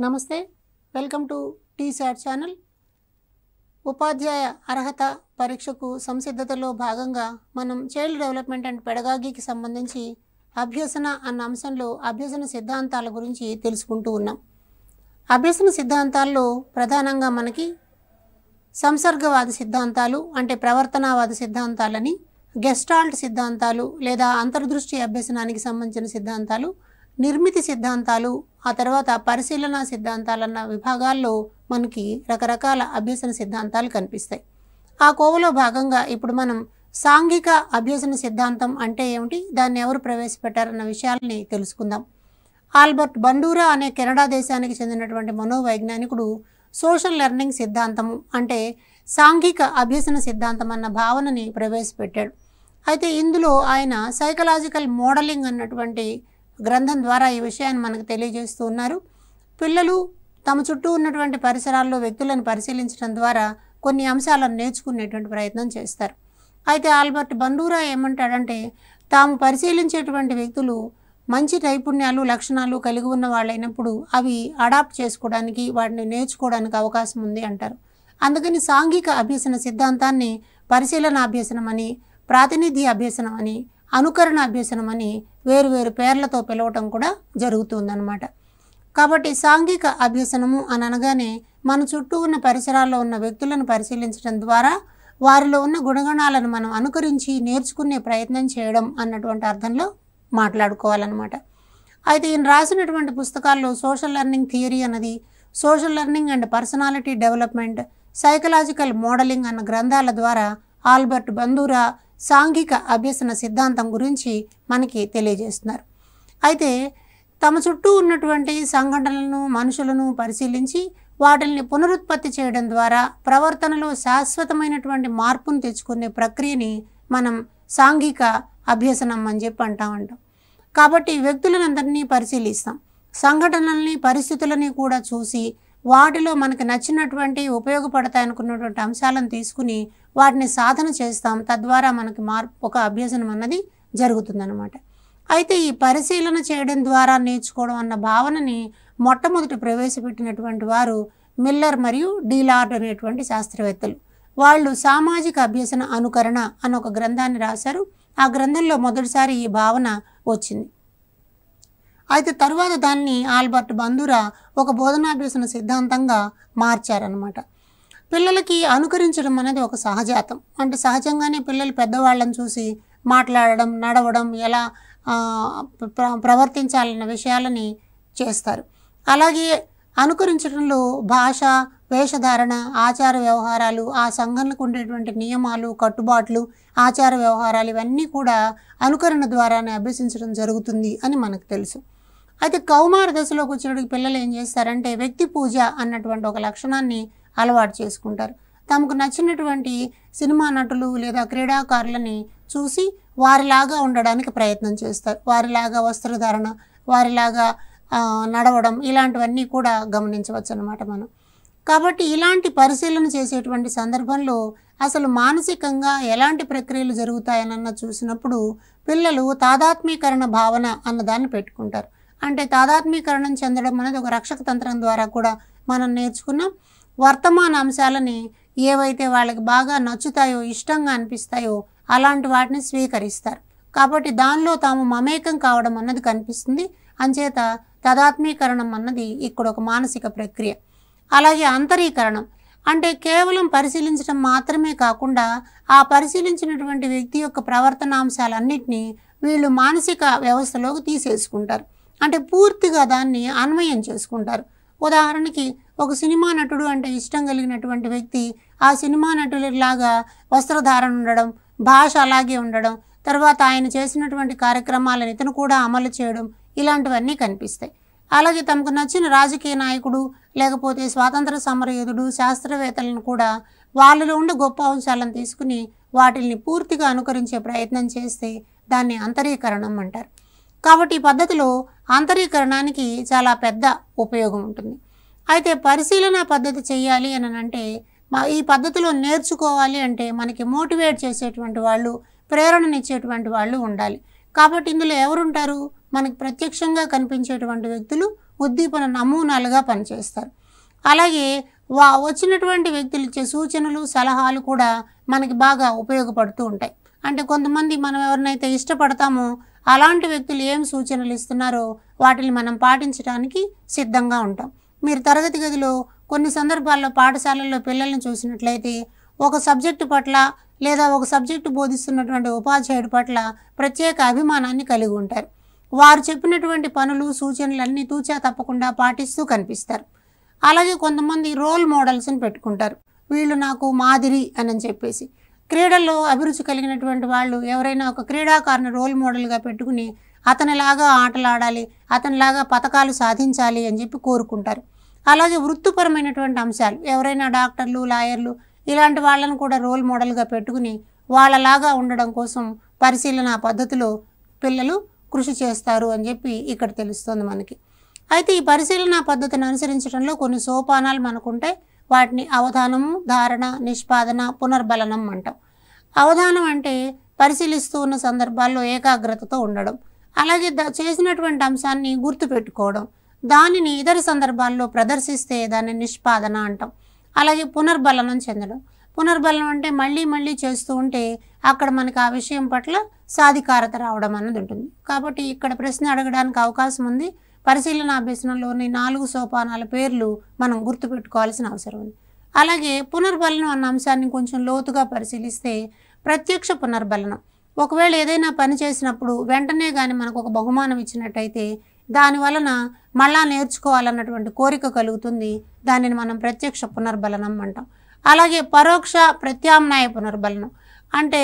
నమస్తే, welcome to T-SAT channel. ఉపాధ్యాయ అర్హత పరీక్షకు సంసిద్ధతలో భాగంగా మనం చైల్డ్ డెవలప్మెంట్ అండ్ పెడగాగికి సంబంధించి అభ్యసన అన్న అంశంలో అభ్యసన సిద్ధాంతాల గురించి తెలుసుకుంటూ ఉన్నాం. అభ్యసన సిద్ధాంతాల్లో ప్రధానంగా మనకి సంసర్గవాద సిద్ధాంతాలు అంటే ప్రవర్తనావాద సిద్ధాంతాలని, గెస్టాల్ట్ సిద్ధాంతాలు లేదా అంతర్దృష్టి అభ్యసనానికి సంబంధించిన సిద్ధాంతాలు, నిర్మితి సిద్ధాంతాలు, ఆ తర్వాత పరిశీలన సిద్ధాంతాలన్న విభాగాల్లో మనకి రకరకాల అభ్యసన సిద్ధాంతాలు కనిపిస్తాయి. ఆ కోవలో భాగంగా ఇప్పుడు మనం సాంఘిక అభ్యసన సిద్ధాంతం అంటే ఏమిటి, దాన్ని ఎవరు ప్రవేశపెట్టారన్న విషయాలని తెలుసుకుందాం. ఆల్బర్ట్ బండూరా అనే కెనడా దేశానికి చెందినటువంటి మనోవైజ్ఞానికుడు సోషల్ లెర్నింగ్ సిద్ధాంతము అంటే సాంఘిక అభ్యసన సిద్ధాంతం అన్న భావనని ప్రవేశపెట్టాడు. అయితే ఇందులో ఆయన సైకలాజికల్ మోడలింగ్ అన్నటువంటి గ్రంథం ద్వారా ఈ విషయాన్ని మనకు తెలియజేస్తూ ఉన్నారు. పిల్లలు తమ చుట్టూ ఉన్నటువంటి పరిసరాల్లో వ్యక్తులను పరిశీలించడం ద్వారా కొన్ని అంశాలను నేర్చుకునేటువంటి ప్రయత్నం చేస్తారు. అయితే ఆల్బర్ట్ బండూరా ఏమంటాడంటే, తాము పరిశీలించేటువంటి వ్యక్తులు మంచి నైపుణ్యాలు లక్షణాలు కలిగి ఉన్న వాళ్ళైనప్పుడు అవి అడాప్ట్ చేసుకోవడానికి, వాటిని నేర్చుకోవడానికి అవకాశం ఉంది అంటారు. అందుకని సాంఘిక అభ్యసన సిద్ధాంతాన్ని పరిశీలన అభ్యసనం అని, ప్రాతినిధ్య అభ్యసనం అని, అనుకరణ అభ్యసనం అని వేరువేరు పేర్లతో పిలవటం కూడా జరుగుతుందన్నమాట. కాబట్టి సాంఘిక అభ్యసనము అని అనగానే మన చుట్టూ ఉన్న పరిసరాల్లో ఉన్న వ్యక్తులను పరిశీలించడం ద్వారా వారిలో ఉన్న గుణగణాలను మనం అనుకరించి నేర్చుకునే ప్రయత్నం చేయడం అన్నటువంటి అర్థంలో మాట్లాడుకోవాలన్నమాట. అయితే ఈయన రాసినటువంటి పుస్తకాల్లో సోషల్ లెర్నింగ్ థియరీ అన్నది, social learning and personality development, psychological modelling అన్న గ్రంథాల ద్వారా ఆల్బర్ట్ బండూరా సాంఘిక అభ్యసన సిద్ధాంతం గురించి మనకి తెలియజేస్తున్నారు. అయితే తమ చుట్టూ ఉన్నటువంటి సంఘటనలను మనుషులను పరిశీలించి వాటిని పునరుత్పత్తి చేయడం ద్వారా ప్రవర్తనలో శాశ్వతమైనటువంటి మార్పును తెచ్చుకునే ప్రక్రియని మనం సాంఘిక అభ్యసనం అని చెప్పి అంటాం. కాబట్టి వ్యక్తులందరినీ పరిశీలిస్తాం, సంఘటనల్ని పరిస్థితులని కూడా చూసి వాటిలో మనకు నచ్చినటువంటి ఉపయోగపడతాయనుకున్నటువంటి అంశాలను తీసుకుని వాటిని సాధన చేస్తాం. తద్వారా మనకి ఒక అభ్యసనం అన్నది జరుగుతుందన్నమాట. అయితే ఈ పరిశీలన చేయడం ద్వారా నేర్చుకోవడం అన్న భావనని మొట్టమొదటి ప్రవేశపెట్టినటువంటి వారు మిల్లర్ మరియు డీలార్డ్ అనేటువంటి శాస్త్రవేత్తలు. వాళ్ళు సామాజిక అభ్యసన అనుకరణ అన్న ఒక గ్రంథాన్ని రాశారు. ఆ గ్రంథంలో మొదటిసారి ఈ భావన వచ్చింది. అయితే తరువాత దాన్ని ఆల్బర్ట్ బండూరా ఒక బోధనాభ్యసన సిద్ధాంతంగా మార్చారనమాట. పిల్లలకి అనుకరించడం అనేది ఒక సహజాతం. అంటే సహజంగానే పిల్లలు పెద్దవాళ్ళని చూసి మాట్లాడడం, నడవడం, ఎలా ప్రవర్తించాలన్న విషయాలని చేస్తారు. అలాగే అనుకరించడంలో భాష, వేషధారణ, ఆచార వ్యవహారాలు, ఆ సంఘంలకు ఉండేటువంటి నియమాలు, కట్టుబాట్లు, ఆచార వ్యవహారాలు ఇవన్నీ కూడా అనుకరణ ద్వారానే అభ్యసించడం జరుగుతుంది అని మనకు తెలుసు. అయితే కౌమార దశలోకి వచ్చేటికి పిల్లలు ఏం చేస్తారంటే వ్యక్తి పూజ అన్నటువంటి ఒక లక్షణాన్ని అలవాటు చేసుకుంటారు. తమకు నచ్చినటువంటి సినిమా నటులు లేదా క్రీడాకారులని చూసి వారిలాగా ఉండడానికి ప్రయత్నం చేస్తారు. వారిలాగా వస్త్రధారణ, వారిలాగా నడవడం ఇలాంటివన్నీ కూడా గమనించవచ్చు అన్నమాట మనం. కాబట్టి ఇలాంటి పరిశీలన చేసేటువంటి సందర్భంలో అసలు మానసికంగా ఎలాంటి ప్రక్రియలు జరుగుతాయనన్న చూసినప్పుడు పిల్లలు తాదాత్మీకరణ భావన అన్నదాన్ని పెట్టుకుంటారు. అంటే తాదాత్మీకరణం చెందడం అనేది ఒక రక్షక తంత్రం ద్వారా కూడా మనం నేర్చుకున్నాం. వర్తమాన అంశాలని ఏవైతే వాళ్ళకి బాగా నచ్చుతాయో, ఇష్టంగా అనిపిస్తాయో అలాంటి వాటిని స్వీకరిస్తారు. కాబట్టి దానిలో తాము మమేకం కావడం అన్నది కనిపిస్తుంది. అంచేత తాదాత్మీకరణం అన్నది ఇక్కడ ఒక మానసిక ప్రక్రియ. అలాగే అంతరీకరణం అంటే కేవలం పరిశీలించడం మాత్రమే కాకుండా ఆ పరిశీలించినటువంటి వ్యక్తి యొక్క ప్రవర్తనాంశాలన్నింటినీ వీళ్ళు మానసిక వ్యవస్థలోకి తీసేసుకుంటారు. అంటే పూర్తిగా దాన్ని అన్వయం చేసుకుంటారు. ఉదాహరణకి ఒక సినిమా నటుడు అంటే ఇష్టం కలిగినటువంటి వ్యక్తి ఆ సినిమా నటుడిలాగా వస్త్రధారణ ఉండడం, భాష అలాగే ఉండడం, తర్వాత ఆయన చేసినటువంటి కార్యక్రమాలను ఇతను కూడా అమలు చేయడం ఇలాంటివన్నీ కనిపిస్తాయి. అలాగే తమకు నచ్చిన రాజకీయ నాయకుడు లేకపోతే స్వాతంత్ర సమరయోధుడు, శాస్త్రవేత్తలను కూడా వాళ్ళలో ఉండే గొప్ప అంశాలను తీసుకుని వాటిని పూర్తిగా అనుకరించే ప్రయత్నం చేస్తే దాన్ని అంతరీకరణం అంటారు. కాబట్టి ఈ పద్ధతిలో అంతరీకరణానికి చాలా పెద్ద ఉపయోగం ఉంటుంది. అయితే పరిశీలన పద్ధతి చేయాలి అని అంటే ఈ పద్ధతిలో నేర్చుకోవాలి అంటే మనకి మోటివేట్ చేసేటువంటి వాళ్ళు, ప్రేరణనిచ్చేటువంటి వాళ్ళు ఉండాలి. కాబట్టి ఇందులో ఎవరుంటారు? మనకి ప్రత్యక్షంగా కనిపించేటువంటి వ్యక్తులు ఉద్దీపన నమూనాలుగా పనిచేస్తారు. అలాగే వచ్చినటువంటి వ్యక్తులు ఇచ్చే సూచనలు సలహాలు కూడా మనకి బాగా ఉపయోగపడుతూ ఉంటాయి. అంటే కొంతమంది మనం ఎవరినైతే ఇష్టపడతామో అలాంటి వ్యక్తులు ఏం సూచనలు ఇస్తున్నారో వాటిని మనం పాటించడానికి సిద్ధంగా ఉంటాం. మీరు తరగతి గదిలో కొన్ని సందర్భాల్లో పాఠశాలల్లో పిల్లల్ని చూసినట్లయితే ఒక సబ్జెక్టు పట్ల లేదా ఒక సబ్జెక్టు బోధిస్తున్నటువంటి ఉపాధ్యాయుడి పట్ల ప్రత్యేక అభిమానాన్ని కలిగి ఉంటారు. వారు చెప్పినటువంటి పనులు సూచనలన్నీ తూచా తప్పకుండా పాటిస్తూ కనిపిస్తారు. అలాగే కొంతమంది రోల్ మోడల్స్ని పెట్టుకుంటారు. వీళ్ళు నాకు మాదిరి అని చెప్పేసి క్రీడల్లో అభిరుచి కలిగినటువంటి వాళ్ళు ఎవరైనా ఒక క్రీడాకారుని రోల్ మోడల్గా పెట్టుకుని అతనిలాగా ఆటలాడాలి, అతనిలాగా పథకాలు సాధించాలి అని చెప్పి కోరుకుంటారు. అలాగే వృత్తిపరమైనటువంటి అంశాలు ఎవరైనా డాక్టర్లు, లాయర్లు ఇలాంటి వాళ్ళను కూడా రోల్ మోడల్గా పెట్టుకుని వాళ్ళలాగా ఉండడం కోసం పరిశీలన పద్ధతిలో పిల్లలు కృషి చేస్తారు అని చెప్పి ఇక్కడ తెలుస్తుంది మనకి. అయితే ఈ పరిశీలన పద్ధతిని అనుసరించడంలో కొన్ని సోపానాలు మనకుంటే వాటిని అవధానము, ధారణ, నిష్పాదన, పునర్బలనం అంటాం. అవధానం అంటే పరిశీలిస్తూ ఉన్న సందర్భాల్లో ఏకాగ్రతతో ఉండడం, అలాగే చేసినటువంటి అంశాన్ని గుర్తుపెట్టుకోవడం, దానిని ఇతర సందర్భాల్లో ప్రదర్శిస్తే దాన్ని నిష్పాదన అంటాం. అలాగే పునర్బలనం చెందడం. పునర్బలనం అంటే మళ్ళీ మళ్ళీ చేస్తూ ఉంటే అక్కడ మనకి ఆ విషయం పట్ల సాధికారత రావడం అన్నది ఉంటుంది. కాబట్టి ఇక్కడ ప్రశ్న అడగడానికి అవకాశం ఉంది. పరిశీలన అభ్యసనంలోని 4 సోపానాల పేర్లు మనం గుర్తుపెట్టుకోవాల్సిన అవసరం ఉంది. అలాగే పునర్బలనం అన్న అంశాన్ని కొంచెం లోతుగా పరిశీలిస్తే ప్రత్యక్ష పునర్బలనం. ఒకవేళ ఏదైనా పని చేసినప్పుడు వెంటనే కానీ మనకు ఒక బహుమానం ఇచ్చినట్టయితే దాని వలన మళ్ళా నేర్చుకోవాలన్నటువంటి కోరిక కలుగుతుంది. దానిని మనం ప్రత్యక్ష పునర్బలనం అంటాం. అలాగే పరోక్ష ప్రత్యామ్నాయ పునర్బలనం అంటే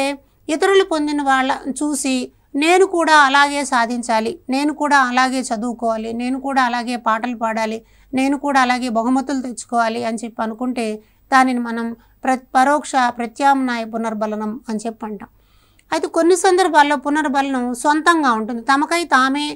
ఇతరులు పొందిన వాళ్ళ చూసి నేను కూడా అలాగే సాధించాలి, నేను కూడా అలాగే చదువుకోవాలి, నేను కూడా అలాగే పాటలు పాడాలి, నేను కూడా అలాగే బహుమతులు తెచ్చుకోవాలి అని చెప్పి అనుకుంటే దానిని మనం పరోక్ష ప్రత్యామ్నాయ పునర్బలనం అని చెప్పి అంటాం. అయితే కొన్ని సందర్భాల్లో పునర్బలనం సొంతంగా ఉంటుంది. తమకై తామే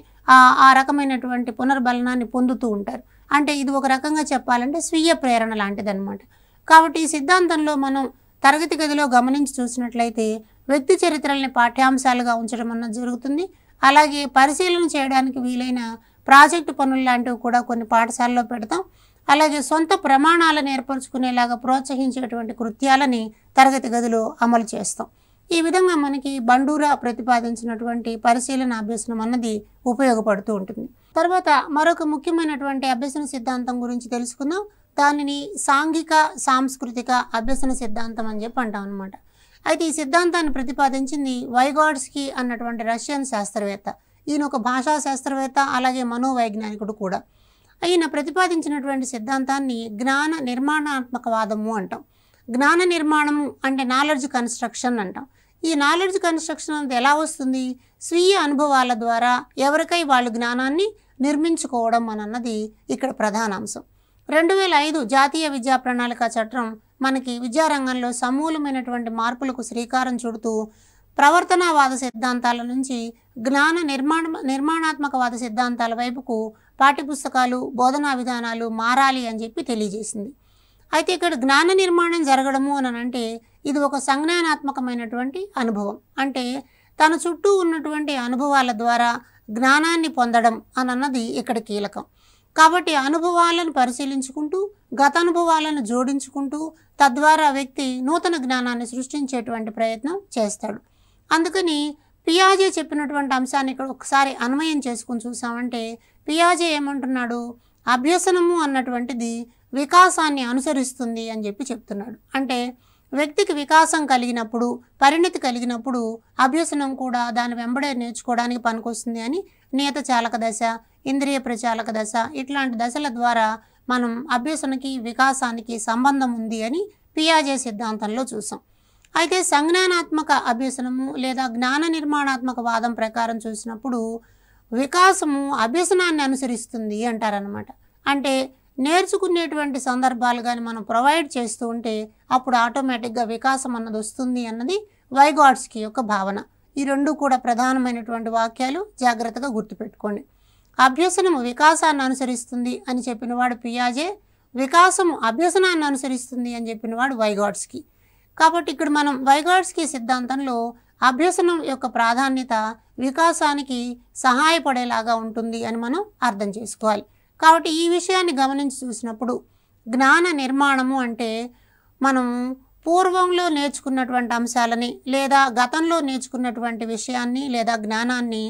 ఆ రకమైనటువంటి పునర్బలనాన్ని పొందుతూ ఉంటారు. అంటే ఇది ఒక రకంగా చెప్పాలంటే స్వీయ ప్రేరణ లాంటిదన్నమాట. కాబట్టి ఈ సిద్ధాంతంలో మనం తరగతి గదిలో గమనించి చూసినట్లయితే వ్యక్తి చరిత్రల్ని పాఠ్యాంశాలుగా ఉంచడం అన్నది జరుగుతుంది. అలాగే పరిశీలన చేయడానికి వీలైన ప్రాజెక్టు పనులు లాంటివి కూడా కొన్ని పాఠశాలలో పెడతాం. అలాగే సొంత ప్రమాణాలను ఏర్పరచుకునేలాగా ప్రోత్సహించేటువంటి కృత్యాలని తరగతి గదిలో అమలు చేస్తాం. ఈ విధంగా మనకి బండూరా ప్రతిపాదించినటువంటి పరిశీలన అభ్యసనం అన్నది ఉపయోగపడుతూ ఉంటుంది. తర్వాత మరొక ముఖ్యమైనటువంటి అభ్యసన సిద్ధాంతం గురించి తెలుసుకుందాం. దానిని సాంఘిక సాంస్కృతిక అభ్యసన సిద్ధాంతం అని చెప్పి అంటాం అనమాట. అయితే ఈ సిద్ధాంతాన్ని ప్రతిపాదించింది వైగాట్స్కీ అన్నటువంటి రష్యన్ శాస్త్రవేత్త. ఈయన ఒక భాషా శాస్త్రవేత్త, అలాగే మనోవైజ్ఞానికుడు కూడా. ఈయన ప్రతిపాదించినటువంటి సిద్ధాంతాన్ని జ్ఞాన నిర్మాణాత్మకవాదము అంటాం. జ్ఞాన నిర్మాణము అంటే నాలెడ్జ్ కన్స్ట్రక్షన్ అంటాం. ఈ నాలెడ్జ్ కన్స్ట్రక్షన్ అనేది ఎలా వస్తుంది? స్వీయ అనుభవాల ద్వారా ఎవరికై వాళ్ళు జ్ఞానాన్ని నిర్మించుకోవడం అన్నది ఇక్కడ ప్రధాన అంశం. 2005 జాతీయ విద్యా ప్రణాళిక చట్టం మనకి విద్యారంగంలో సమూలమైనటువంటి మార్పులకు శ్రీకారం చుడుతూ ప్రవర్తనావాద సిద్ధాంతాల నుంచి జ్ఞాన నిర్మాణాత్మకవాద సిద్ధాంతాల వైపుకు పాఠ్యపుస్తకాలు, బోధనా విధానాలు మారాలి అని చెప్పి తెలియజేసింది. అయితే ఇక్కడ జ్ఞాన నిర్మాణం జరగడము అని అంటే ఇది ఒక సంజ్ఞానాత్మకమైనటువంటి అనుభవం. అంటే తన చుట్టూ ఉన్నటువంటి అనుభవాల ద్వారా జ్ఞానాన్ని పొందడం అన్నది ఇక్కడ కీలకం. కాబట్టి అనుభవాలను పరిశీలించుకుంటూ గత అనుభవాలను జోడించుకుంటూ తద్వారా వ్యక్తి నూతన జ్ఞానాన్ని సృష్టించేటువంటి ప్రయత్నం చేస్తాడు. అందుకని పియాజే చెప్పినటువంటి అంశాన్ని ఇక్కడ ఒకసారి అన్వయం చేసుకుని చూసామంటే పియాజే ఏమంటున్నాడు? అభ్యసనము అన్నటువంటిది వికాసాన్ని అనుసరిస్తుంది అని చెప్పి చెప్తున్నాడు. అంటే వ్యక్తికి వికాసం కలిగినప్పుడు, పరిణతి కలిగినప్పుడు అభ్యసనం కూడా దాని వెంబడే నేర్చుకోవడానికి పనికొస్తుంది అని నియత చాలక దశ, ఇంద్రియ ప్రచాలక దశ ఇట్లాంటి దశల ద్వారా మనం అభ్యసనకి వికాసానికి సంబంధం ఉంది అని పియాజే సిద్ధాంతంలో చూసాం. అయితే సంజ్ఞానాత్మక అభ్యసనము లేదా జ్ఞాన నిర్మాణాత్మక వాదం ప్రకారం చూసినప్పుడు వికాసము అభ్యసనాన్ని అనుసరిస్తుంది అంటారనమాట. అంటే నేర్చుకునేటువంటి సందర్భాలు కానీ మనం ప్రొవైడ్ చేస్తూ ఉంటే అప్పుడు ఆటోమేటిక్గా వికాసం అన్నది వస్తుంది అన్నది వైగాట్స్కీ యొక్క భావన. ఈ రెండు కూడా ప్రధానమైనటువంటి వాక్యాలు, జాగ్రత్తగా గుర్తుపెట్టుకోండి. అభ్యసనము వికాసాన్ని అనుసరిస్తుంది అని చెప్పినవాడు పియాజే, వికాసము అభ్యసనాన్ని అనుసరిస్తుంది అని చెప్పినవాడు వైగాట్స్కీ. కాబట్టి ఇక్కడ మనం వైగాట్స్కీ సిద్ధాంతంలో అభ్యసనం యొక్క ప్రాధాన్యత వికాసానికి సహాయపడేలాగా ఉంటుంది అని మనం అర్థం చేసుకోవాలి. కాబట్టి ఈ విషయాన్ని గమనించి చూసినప్పుడు జ్ఞాన నిర్మాణము అంటే మనం పూర్వంలో నేర్చుకున్నటువంటి అంశాలని లేదా గతంలో నేర్చుకున్నటువంటి విషయాన్ని లేదా జ్ఞానాన్ని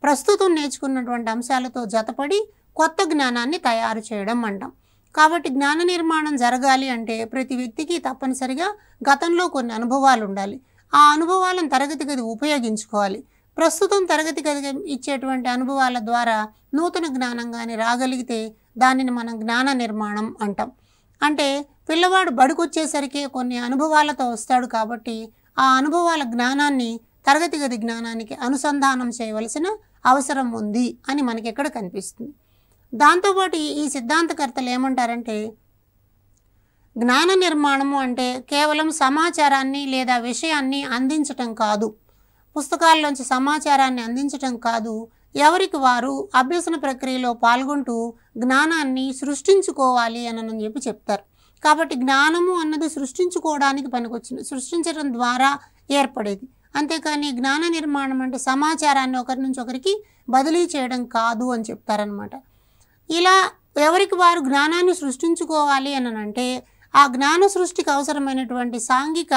ప్రస్తుతం నేర్చుకున్నటువంటి అంశాలతో జతపడి కొత్త జ్ఞానాన్ని తయారు చేయడం అంటాం. కాబట్టి జ్ఞాన నిర్మాణం జరగాలి అంటే ప్రతి వ్యక్తికి తప్పనిసరిగా గతంలో కొన్ని అనుభవాలు ఉండాలి. ఆ అనుభవాలను తరగతి గది ఉపయోగించుకోవాలి. ప్రస్తుతం తరగతి గది ఇచ్చేటువంటి అనుభవాల ద్వారా నూతన జ్ఞానం కానీ రాగలిగితే దానిని మనం జ్ఞాన నిర్మాణం అంటాం. అంటే పిల్లవాడు బడికొచ్చేసరికి కొన్ని అనుభవాలతో వస్తాడు కాబట్టి ఆ అనుభవాల జ్ఞానాన్ని తరగతి గది జ్ఞానానికి అనుసంధానం చేయవలసిన అవసరం ఉంది అని మనకి ఇక్కడ కనిపిస్తుంది. దాంతోపాటు ఈ సిద్ధాంతకర్తలు ఏమంటారంటే జ్ఞాన నిర్మాణము అంటే కేవలం సమాచారాన్ని లేదా విషయాన్ని అందించటం కాదు, పుస్తకాల్లోంచి సమాచారాన్ని అందించటం కాదు, ఎవరికి వారు అభ్యసన ప్రక్రియలో పాల్గొంటూ జ్ఞానాన్ని సృష్టించుకోవాలి అని చెప్పి చెప్తారు. కాబట్టి జ్ఞానము అన్నది సృష్టించుకోవడానికి పనికొచ్చింది, సృష్టించడం ద్వారా ఏర్పడేది. అంతేకాని జ్ఞాన నిర్మాణం అంటే సమాచారాన్ని ఒకరి నుంచి ఒకరికి బదిలీ చేయడం కాదు అని చెప్తారనమాట. ఇలా ఎవరికి వారు జ్ఞానాన్ని సృష్టించుకోవాలి అని అంటే ఆ జ్ఞాన సృష్టికి అవసరమైనటువంటి సాంఘిక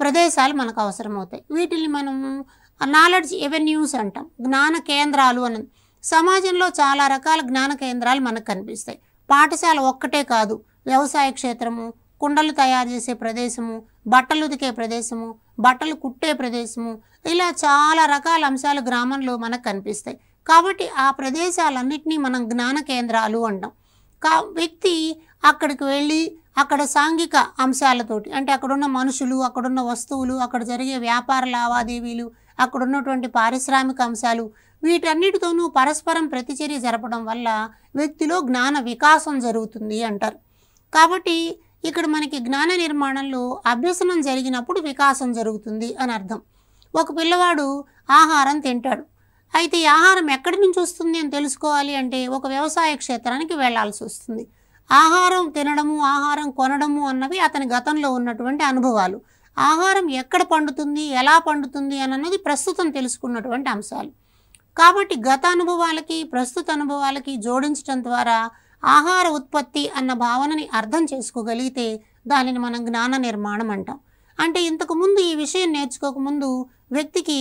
ప్రదేశాలు మనకు అవసరమవుతాయి. వీటిని మనం నాలెడ్జ్ ఎవెన్యూస్ అంటాం, జ్ఞాన కేంద్రాలు అన్నది. సమాజంలో చాలా రకాల జ్ఞాన కేంద్రాలు మనకు కనిపిస్తాయి. పాఠశాల ఒక్కటే కాదు, వ్యవసాయ క్షేత్రము, కుండలు తయారు చేసే ప్రదేశము, బట్టలు ఉతికే ప్రదేశము, బట్టలు కుట్టే ప్రదేశము, ఇలా చాలా రకాల అంశాలు గ్రామంలో మనకు కనిపిస్తాయి. కాబట్టి ఆ ప్రదేశాలన్నింటినీ మనం జ్ఞాన కేంద్రాలు అంటాం. వ్యక్తి అక్కడికి వెళ్ళి అక్కడ సాంఘిక అంశాలతోటి అంటే అక్కడున్న మనుషులు, అక్కడున్న వస్తువులు, అక్కడ జరిగే వ్యాపార లావాదేవీలు, అక్కడ ఉన్నటువంటి పారిశ్రామిక అంశాలు, వీటన్నిటితోనూ పరస్పరం ప్రతిచర్య జరపడం వల్ల వ్యక్తిలో జ్ఞాన వికాసం జరుగుతుంది అంటారు. కాబట్టి ఇక్కడ మనకి జ్ఞాన నిర్మాణంలో అభ్యసనం జరిగినప్పుడు వికాసం జరుగుతుంది అని అర్థం. ఒక పిల్లవాడు ఆహారం తింటాడు, అయితే ఈ ఆహారం ఎక్కడి నుంచి వస్తుంది అని తెలుసుకోవాలి అంటే ఒక వ్యవసాయ క్షేత్రానికి వెళ్లాల్సి వస్తుంది. ఆహారం తినడము, ఆహారం కొనడము అన్నవి అతని గతంలో ఉన్నటువంటి అనుభవాలు. ఆహారం ఎక్కడ పండుతుంది, ఎలా పండుతుంది అన్నది ప్రస్తుతం తెలుసుకున్నటువంటి అంశాలు. కాబట్టి గత అనుభవాలకి ప్రస్తుత అనుభవాలకి జోడించడం ద్వారా ఆహార ఉత్పత్తి అన్న భావనని అర్థం చేసుకోగలిగితే దానిని మనం జ్ఞాన నిర్మాణం అంటాం. అంటే ఇంతకుముందు ఈ విషయం నేర్చుకోకముందు వ్యక్తికి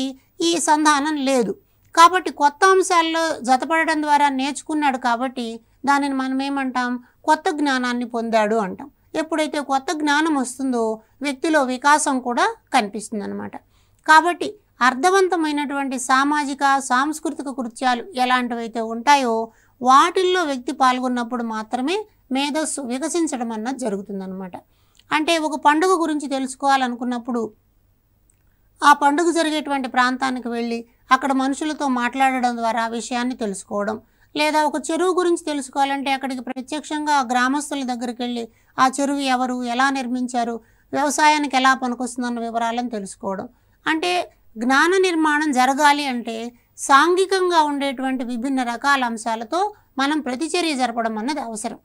ఈ సంధానం లేదు, కాబట్టి కొత్త అంశాల్లో జతపడడం ద్వారా నేర్చుకున్నాడు, కాబట్టి దానిని మనం ఏమంటాం, కొత్త జ్ఞానాన్ని పొందాడు అంటాం. ఎప్పుడైతే కొత్త జ్ఞానం వస్తుందో వ్యక్తిలో వికాసం కూడా కనిపిస్తుంది అన్నమాట. కాబట్టి అర్థవంతమైనటువంటి సామాజిక సాంస్కృతిక కృత్యాలు ఎలాంటివైతే ఉంటాయో వాటిల్లో వ్యక్తి పాల్గొన్నప్పుడు మాత్రమే మేధస్సు వికసించడం అన్నది జరుగుతుందన్నమాట. అంటే ఒక పండుగ గురించి తెలుసుకోవాలనుకున్నప్పుడు ఆ పండుగ జరిగేటువంటి ప్రాంతానికి వెళ్ళి అక్కడ మనుషులతో మాట్లాడడం ద్వారా ఆ విషయాన్ని తెలుసుకోవడం, లేదా ఒక చెరువు గురించి తెలుసుకోవాలంటే అక్కడికి ప్రత్యక్షంగా గ్రామస్తుల దగ్గరికి వెళ్ళి ఆ చెరువు ఎవరు, ఎలా నిర్మించారు, వ్యవసాయానికి ఎలా పనికొస్తుందన్న వివరాలను తెలుసుకోవడం. అంటే జ్ఞాన నిర్మాణం జరగాలి అంటే సాంఘికంగా ఉండేటువంటి విభిన్న రకాల అంశాలతో మనం ప్రతిచర్య జరపడం అన్నది అవసరం.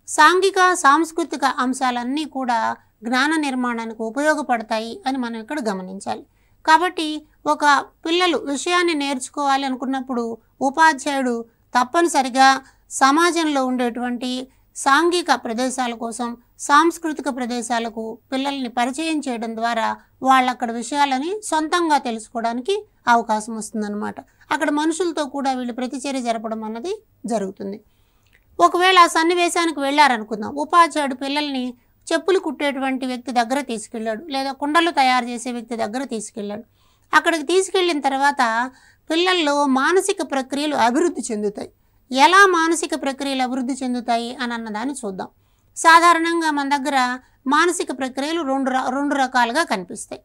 సాంఘిక సాంస్కృతిక అంశాలన్నీ కూడా జ్ఞాన నిర్మాణానికి ఉపయోగపడతాయి అని మనం ఇక్కడ గమనించాలి. కాబట్టి ఒక పిల్లలు విషయాన్ని నేర్చుకోవాలి అనుకున్నప్పుడు ఉపాధ్యాయుడు తప్పనిసరిగా సమాజంలో ఉండేటువంటి సాంఘిక ప్రదేశాల కోసం సాంస్కృతిక ప్రదేశాలకు పిల్లల్ని పరిచయం చేయడం ద్వారా వాళ్ళు అక్కడ విషయాలని సొంతంగా తెలుసుకోవడానికి అవకాశం వస్తుందన్నమాట. అక్కడ మనుషులతో కూడా వీళ్ళు ప్రతిచర్య జరపడం అన్నది జరుగుతుంది. ఒకవేళ ఆ సన్నివేశానికి వెళ్ళారనుకుందాం, ఉపాధ్యాయుడు పిల్లల్ని చెప్పులు కుట్టేటువంటి వ్యక్తి దగ్గర తీసుకెళ్ళాడు, లేదా కుండలు తయారు చేసే వ్యక్తి దగ్గర తీసుకెళ్ళాడు. అక్కడికి తీసుకెళ్ళిన తర్వాత పిల్లల్లో మానసిక ప్రక్రియలు అభివృద్ధి చెందుతాయి. ఎలా మానసిక ప్రక్రియలు అభివృద్ధి చెందుతాయి అని అన్నదాన్ని చూద్దాం. సాధారణంగా మన దగ్గర మానసిక ప్రక్రియలు రెండు రకాలుగా కనిపిస్తాయి.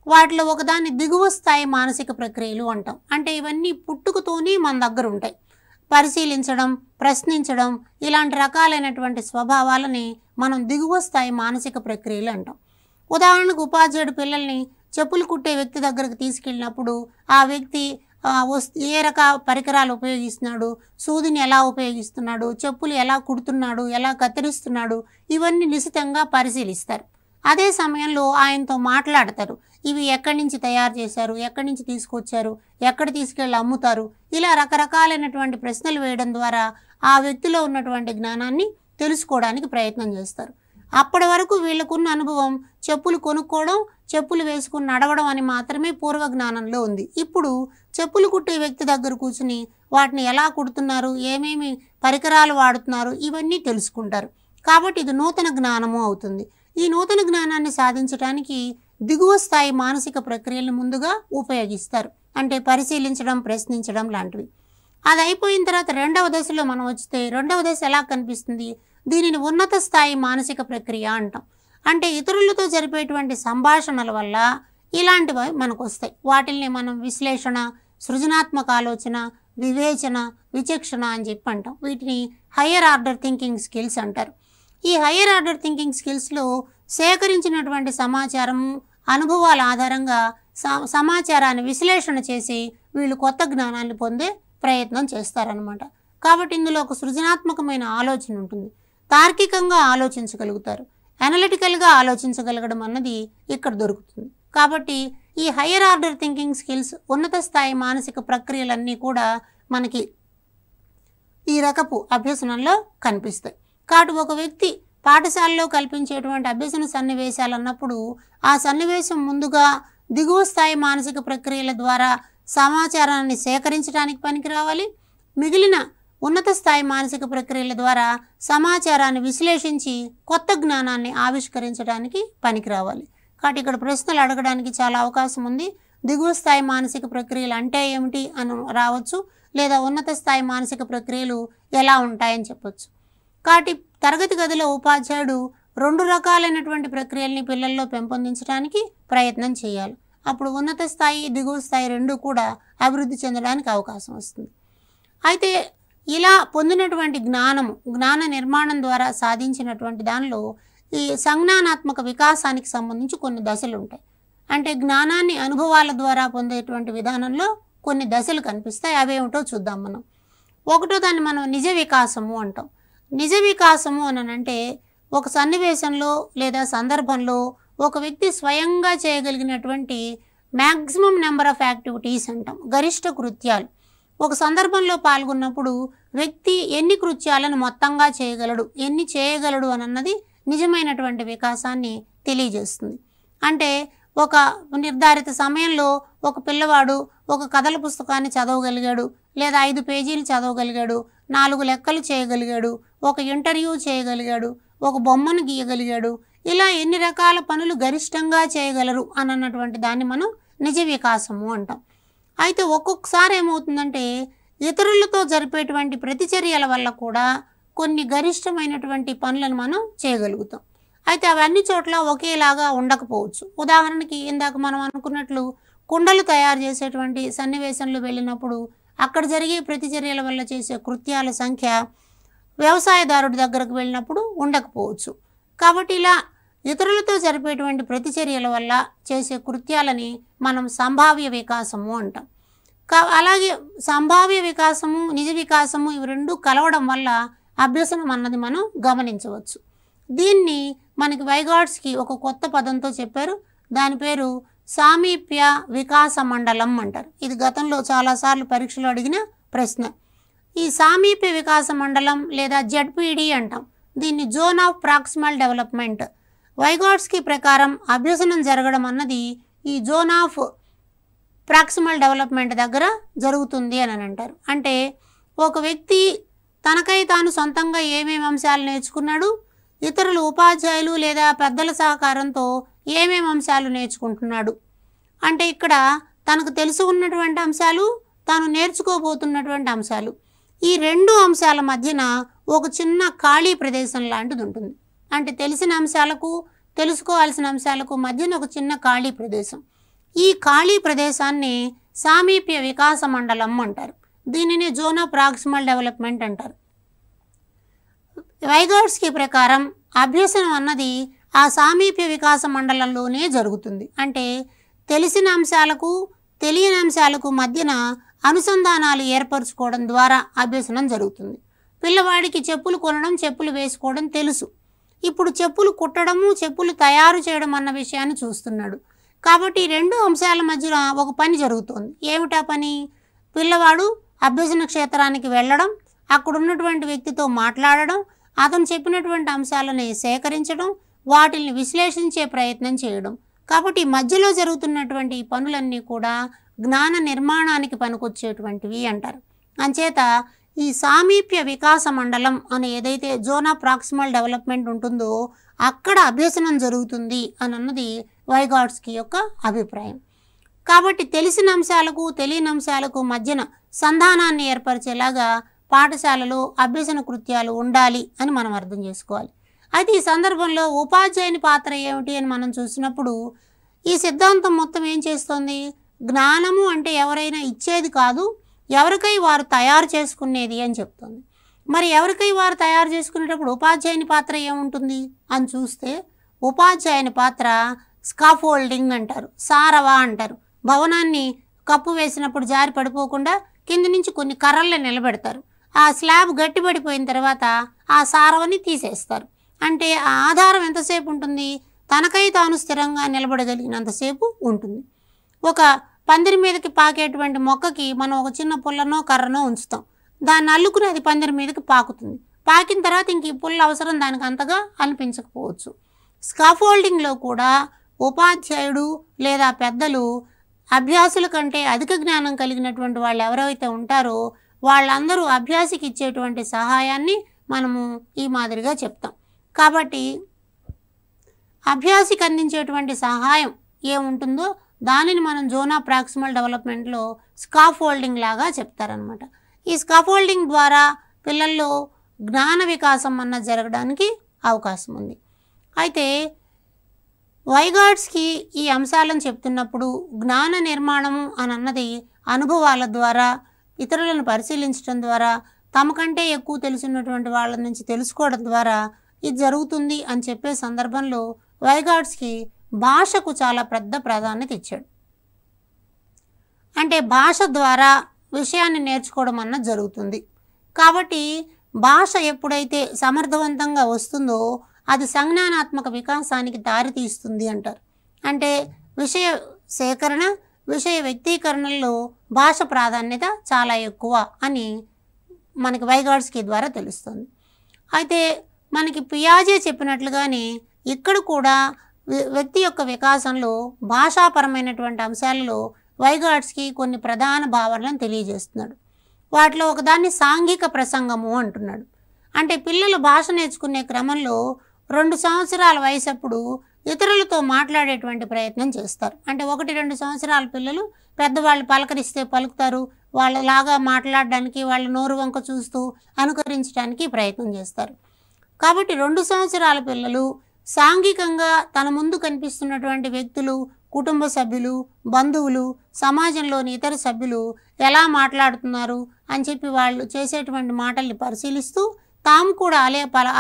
వాటిలో ఒకదాన్ని దిగువ స్థాయి మానసిక ప్రక్రియలు అంటాం. అంటే ఇవన్నీ పుట్టుకతోనే మన దగ్గర ఉంటాయి. పరిశీలించడం, ప్రశ్నించడం, ఇలాంటి రకాలైనటువంటి స్వభావాలని మనం దిగువ స్థాయి మానసిక ప్రక్రియలు అంటాం. ఉదాహరణకు ఉపాధ్యాయుడు పిల్లల్ని చెప్పులు కుట్టే వ్యక్తి దగ్గరకు తీసుకెళ్ళినప్పుడు ఆ వ్యక్తి ఏ రకాల పరికరాలు ఉపయోగిస్తున్నాడు, సూదిని ఎలా ఉపయోగిస్తున్నాడు, చెప్పులు ఎలా కుడుతున్నాడు, ఎలా కత్తిరిస్తున్నాడు, ఇవన్నీ నిశితంగా పరిశీలిస్తారు. అదే సమయంలో ఆయనతో మాట్లాడతారు. ఇవి ఎక్కడి నుంచి తయారు చేశారు, ఎక్కడి నుంచి తీసుకొచ్చారు, ఎక్కడ తీసుకెళ్ళి అమ్ముతారు, ఇలా రకరకాలైనటువంటి ప్రశ్నలు వేయడం ద్వారా ఆ వ్యక్తిలో ఉన్నటువంటి జ్ఞానాన్ని తెలుసుకోవడానికి ప్రయత్నం చేస్తారు. అప్పటి వరకు వీళ్ళకున్న అనుభవం చెప్పులు కొనుక్కోవడం, చెప్పులు వేసుకుని నడవడం అని మాత్రమే పూర్వ జ్ఞానంలో ఉంది. ఇప్పుడు చెప్పులు కుట్టే వ్యక్తి దగ్గర కూర్చుని వాటిని ఎలా కుడుతున్నారు, ఏమేమి పరికరాలు వాడుతున్నారు, ఇవన్నీ తెలుసుకుంటారు. కాబట్టి ఇది నూతన జ్ఞానము అవుతుంది. ఈ నూతన జ్ఞానాన్ని సాధించడానికి దిగువ స్థాయి మానసిక ప్రక్రియలను ముందుగా ఉపయోగిస్తారు. అంటే పరిశీలించడం, ప్రశ్నించడం లాంటివి. అది అయిపోయిన తర్వాత రెండవ దశలో మనం వస్తే రెండవ దశ ఎలా కనిపిస్తుంది? దీనిని ఉన్నత స్థాయి మానసిక ప్రక్రియ అంటాం. అంటే ఇతరులతో జరిపేటువంటి సంభాషణల వల్ల ఇలాంటివి మనకు వస్తాయి. వాటిల్ని మనం విశ్లేషణ, సృజనాత్మక ఆలోచన, వివేచన, విచక్షణ అని చెప్పి అంటాం. వీటిని హయ్యర్ ఆర్డర్ థింకింగ్ స్కిల్స్ అంటారు. ఈ హయ్యర్ ఆర్డర్ థింకింగ్ స్కిల్స్లో సేకరించినటువంటి సమాచారము, అనుభవాల ఆధారంగా సమాచారాన్ని విశ్లేషణ చేసి వీళ్ళు కొత్త జ్ఞానాన్ని పొందే ప్రయత్నం చేస్తారనమాట. కాబట్టి ఇందులో ఒక సృజనాత్మకమైన ఆలోచన ఉంటుంది. తార్కికంగా ఆలోచించగలుగుతారు. అనలిటికల్గా ఆలోచించగలగడం అన్నది ఇక్కడ దొరుకుతుంది. కాబట్టి ఈ హయ్యర్ ఆర్డర్ థింకింగ్ స్కిల్స్, ఉన్నత స్థాయి మానసిక ప్రక్రియలన్నీ కూడా మనకి ఈ రకపు అభ్యసనంలో కనిపిస్తాయి. కాబట్టి ఒక వ్యక్తి పాఠశాలలో కల్పించేటువంటి అభ్యసన సన్నివేశాలు అన్నప్పుడు ఆ సన్నివేశం ముందుగా దిగువ స్థాయి మానసిక ప్రక్రియల ద్వారా సమాచారాన్ని సేకరించడానికి పనికి రావాలి. మిగిలిన ఉన్నత స్థాయి మానసిక ప్రక్రియల ద్వారా సమాచారాన్ని విశ్లేషించి కొత్త జ్ఞానాన్ని ఆవిష్కరించడానికి పనికి రావాలి. కాబట్టి ఇక్కడ ప్రశ్నలు అడగడానికి చాలా అవకాశం ఉంది. దిగువ స్థాయి మానసిక ప్రక్రియలు అంటే ఏమిటి అని రావచ్చు, లేదా ఉన్నత స్థాయి మానసిక ప్రక్రియలు ఎలా ఉంటాయని చెప్పొచ్చు. కాబట్టి తరగతి గదిలో ఉపాధ్యాయుడు రెండు రకాలైనటువంటి ప్రక్రియల్ని పిల్లల్లో పెంపొందించడానికి ప్రయత్నం చేయాలి. అప్పుడు ఉన్నత స్థాయి, దిగువ స్థాయి రెండు కూడా అభివృద్ధి చెందడానికి అవకాశం వస్తుంది. అయితే ఇలా పొందినటువంటి జ్ఞాన నిర్మాణం ద్వారా సాధించినటువంటి దానిలో ఈ సంజ్ఞానాత్మక వికాసానికి సంబంధించి కొన్ని దశలు ఉంటాయి. అంటే జ్ఞానాన్ని అనుభవాల ద్వారా పొందేటువంటి విధానంలో కొన్ని దశలు కనిపిస్తాయి. అవేమిటో చూద్దాం మనం. ఒకటో దాన్ని మనం నిజ వికాసము అంటాం. నిజ వికాసము అని అంటే ఒక సన్నివేశంలో లేదా సందర్భంలో ఒక వ్యక్తి స్వయంగా చేయగలిగినటువంటి మ్యాక్సిమం నెంబర్ ఆఫ్ యాక్టివిటీస్ అంటాం, గరిష్ట కృత్యాలు. ఒక సందర్భంలో పాల్గొన్నప్పుడు వ్యక్తి ఎన్ని కృత్యాలను మొత్తంగా చేయగలడు, ఎన్ని చేయగలడు అన్నది నిజమైనటువంటి వికాసాన్ని తెలియజేస్తుంది. అంటే ఒక నిర్ధారిత సమయంలో ఒక పిల్లవాడు ఒక కథల పుస్తకాన్ని చదవగలిగాడు, లేదా 5 పేజీలు చదవగలిగాడు, 4 లెక్కలు చేయగలిగాడు, ఒక ఇంటర్వ్యూ చేయగలిగాడు, ఒక బొమ్మను గీయగలిగాడు, ఇలా ఎన్ని రకాల పనులు గరిష్టంగా చేయగలరు అన్నటువంటి దాన్ని మనం నిజ వికాసము అంటాం. అయితే ఒక్కొక్కసారి ఏమవుతుందంటే ఇతరులతో జరిపేటువంటి ప్రతిచర్యల వల్ల కూడా కొన్ని గరిష్టమైనటువంటి పనులను మనం చేయగలుగుతాం. అయితే అవన్నీ చోట్ల ఒకేలాగా ఉండకపోవచ్చు. ఉదాహరణకి ఇందాక మనం అనుకున్నట్లు కుండలు తయారు చేసేటువంటి సన్నివేశంలో వెళ్ళినప్పుడు అక్కడ జరిగే ప్రతిచర్యల వల్ల చేసే కృత్యాల సంఖ్య వ్యవసాయదారుడి దగ్గరకు వెళ్ళినప్పుడు ఉండకపోవచ్చు. కాబట్టి ఇలా ఇతరులతో జరిపేటువంటి ప్రతిచర్యల వల్ల చేసే కృత్యాలని మనం సంభావ్య వికాసము అంటాం. అలాగే సంభావ్య వికాసము, నిజ వికాసము ఇవి రెండు కలవడం వల్ల అభ్యసనం అన్నది మనం గమనించవచ్చు. దీన్ని మనకి వైగాట్స్కి ఒక కొత్త పదంతో చెప్పారు. దాని పేరు సామీప్య వికాస మండలం అంటారు. ఇది గతంలో చాలాసార్లు పరీక్షలో అడిగిన ప్రశ్న. ఈ సామీప్య వికాస మండలం లేదా జెడ్పీడీ అంటాం. దీన్ని జోన్ ఆఫ్ ప్రాక్సిమల్ డెవలప్మెంట్. వైగాట్స్కి ప్రకారం అభ్యసనం జరగడం అన్నది ఈ జోన్ ఆఫ్ ప్రాక్సిమల్ డెవలప్మెంట్ దగ్గర జరుగుతుంది అని అంటారు. అంటే ఒక వ్యక్తి తనకై తాను సొంతంగా ఏమేమి అంశాలు నేర్చుకున్నాడు, ఇతరులు ఉపాధ్యాయులు లేదా పెద్దల సహకారంతో ఏమేమి అంశాలు నేర్చుకుంటున్నాడు. అంటే ఇక్కడ తనకు తెలిసి ఉన్నటువంటి అంశాలు, తాను నేర్చుకోబోతున్నటువంటి అంశాలు, ఈ రెండు అంశాల మధ్యన ఒక చిన్న ఖాళీ ప్రదేశం లాంటిది ఉంటుంది. అంటే తెలిసిన అంశాలకు, తెలుసుకోవాల్సిన అంశాలకు మధ్యన ఒక చిన్న ఖాళీ ప్రదేశం. ఈ ఖాళీ ప్రదేశాన్ని సామీప్య వికాస మండలం అంటారు. దీనిని జోన్ ఆఫ్ ప్రాక్సిమల్ డెవలప్మెంట్ అంటారు. వైగాట్స్కి ప్రకారం అభ్యసనం అన్నది ఆ సామీప్య వికాస మండలంలోనే జరుగుతుంది. అంటే తెలిసిన అంశాలకు, తెలియని అంశాలకు మధ్యన అనుసంధానాలు ఏర్పరచుకోవడం ద్వారా అభ్యసనం జరుగుతుంది. పిల్లవాడికి చెప్పులు కొనడం, చెప్పులు వేసుకోవడం తెలుసు. ఇప్పుడు చెప్పులు కుట్టడము, చెప్పులు తయారు చేయడం అన్న విషయాన్ని చూస్తున్నాడు. కాబట్టి ఈ 2 అంశాల మధ్యన ఒక పని జరుగుతోంది. ఏమిటా పని? పిల్లవాడు అభ్యసన క్షేత్రానికి వెళ్ళడం, అక్కడ ఉన్నటువంటి వ్యక్తితో మాట్లాడడం, అతను చెప్పినటువంటి అంశాలని సేకరించడం, వాటిని విశ్లేషించే ప్రయత్నం చేయడం. కాబట్టి మధ్యలో జరుగుతున్నటువంటి ఈ పనులన్నీ కూడా జ్ఞాన నిర్మాణానికి పనికొచ్చేటువంటివి అంటారు. అంచేత ఈ సామీప్య వికాస మండలం అని ఏదైతే జోన్ ఆఫ్ ప్రాక్సిమల్ డెవలప్మెంట్ ఉంటుందో అక్కడ అభ్యసనం జరుగుతుంది అని అన్నది వైగాట్స్కీ యొక్క అభిప్రాయం. కాబట్టి తెలిసిన అంశాలకు తెలియని అంశాలకు మధ్యన సంధానాన్ని ఏర్పరిచేలాగా పాఠశాలలో అభ్యసన కృత్యాలు ఉండాలి అని మనం అర్థం చేసుకోవాలి. అయితే ఈ సందర్భంలో ఉపాధ్యాయుని పాత్ర ఏమిటి అని మనం చూసినప్పుడు ఈ సిద్ధాంతం మొత్తం ఏం చేస్తోంది? జ్ఞానము అంటే ఎవరైనా ఇచ్చేది కాదు, ఎవరికై వారు తయారు చేసుకునేది అని చెప్తుంది. మరి ఎవరికై వారు తయారు చేసుకునేటప్పుడు ఉపాధ్యాయుని పాత్ర ఏముంటుంది అని చూస్తే ఉపాధ్యాయుని పాత్ర స్కాఫోల్డింగ్ అంటారు, సారవా అంటారు. భవనాన్ని కప్పు వేసినప్పుడు జారి పడిపోకుండా కింది నుంచి కొన్ని కర్రల్ని నిలబెడతారు. ఆ స్లాబ్ గట్టిపడిపోయిన తర్వాత ఆ సారవని తీసేస్తారు. అంటే ఆ ఆధారం ఎంతసేపు ఉంటుంది? తనకై తాను స్థిరంగా నిలబడగలిగినంతసేపు ఉంటుంది. ఒక పందిరి మీదకి పాకేటువంటి మొక్కకి మనం ఒక చిన్న పుల్లనో కర్రనో ఉంచుతాం. దాన్ని అల్లుకుని అది పందిరి మీదకి పాకుతుంది. పాకిన తర్వాత ఇంక ఈ పుల్ల అవసరం దానికి అంతగా అనిపించకపోవచ్చు. స్కాఫోల్డింగ్లో కూడా ఉపాధ్యాయుడు లేదా పెద్దలు అభ్యాసుల కంటే అధిక జ్ఞానం కలిగినటువంటి వాళ్ళు ఎవరైతే ఉంటారో వాళ్ళందరూ అభ్యాసికి ఇచ్చేటువంటి సహాయాన్ని మనము ఈ మాదిరిగా చెప్తాం. కాబట్టి అభ్యాసికి అందించేటువంటి సహాయం ఏముంటుందో దానిని మనం జోన్ ఆఫ్ ప్రాక్సిమల్ డెవలప్మెంట్లో స్కాఫోల్డింగ్ లాగా చెప్తారనమాట. ఈ స్కాఫోల్డింగ్ ద్వారా పిల్లల్లో జ్ఞాన వికాసం అన్నది జరగడానికి అవకాశం ఉంది. అయితే వైగాట్స్కీ ఈ అంశాలను చెప్తున్నప్పుడు జ్ఞాన నిర్మాణము అని అన్నది అనుభవాల ద్వారా, ఇతరులను పరిశీలించడం ద్వారా, తమకంటే ఎక్కువ తెలిసినటువంటి వాళ్ళ నుంచి తెలుసుకోవడం ద్వారా ఇది జరుగుతుంది అని చెప్పే సందర్భంలో వైగాట్స్కీ భాషకు చాలా పెద్ద ప్రాధాన్యత ఇచ్చాడు. అంటే భాష ద్వారా విషయాన్ని నేర్చుకోవడం అన్నది జరుగుతుంది. కాబట్టి భాష ఎప్పుడైతే సమర్థవంతంగా వస్తుందో అది సంజ్ఞానాత్మక వికాసానికి దారితీస్తుంది అంటారు. అంటే విషయ సేకరణ, విషయ వ్యక్తీకరణల్లో భాష ప్రాధాన్యత చాలా ఎక్కువ అని మనకి వైగాట్స్కీ ద్వారా తెలుస్తుంది. అయితే మనకి పియాజే చెప్పినట్లుగానే ఇక్కడ కూడా వ్యక్తి యొక్క వికాసంలో భాషాపరమైనటువంటి అంశాలలో వైగాట్స్కీ కొన్ని ప్రధాన భావనలను తెలియజేస్తున్నాడు. వాటిలో ఒకదాన్ని సాంఘిక ప్రసంగము అంటున్నాడు. అంటే పిల్లలు భాష నేర్చుకునే క్రమంలో 2 సంవత్సరాల వయసప్పుడు ఇతరులతో మాట్లాడేటువంటి ప్రయత్నం చేస్తారు. అంటే 1-2 సంవత్సరాల పిల్లలు పెద్దవాళ్ళు పలకరిస్తే పలుకుతారు, వాళ్ళలాగా మాట్లాడడానికి వాళ్ళ నోరు వంక చూస్తూ అనుకరించడానికి ప్రయత్నం చేస్తారు. కాబట్టి 2 సంవత్సరాల పిల్లలు సాంఘికంగా తన ముందు కనిపిస్తున్నటువంటి వ్యక్తులు, కుటుంబ సభ్యులు, బంధువులు, సమాజంలోని ఇతర సభ్యులు ఎలా మాట్లాడుతున్నారు అని చెప్పి వాళ్ళు చేసేటువంటి మాటల్ని పరిశీలిస్తూ తాము కూడా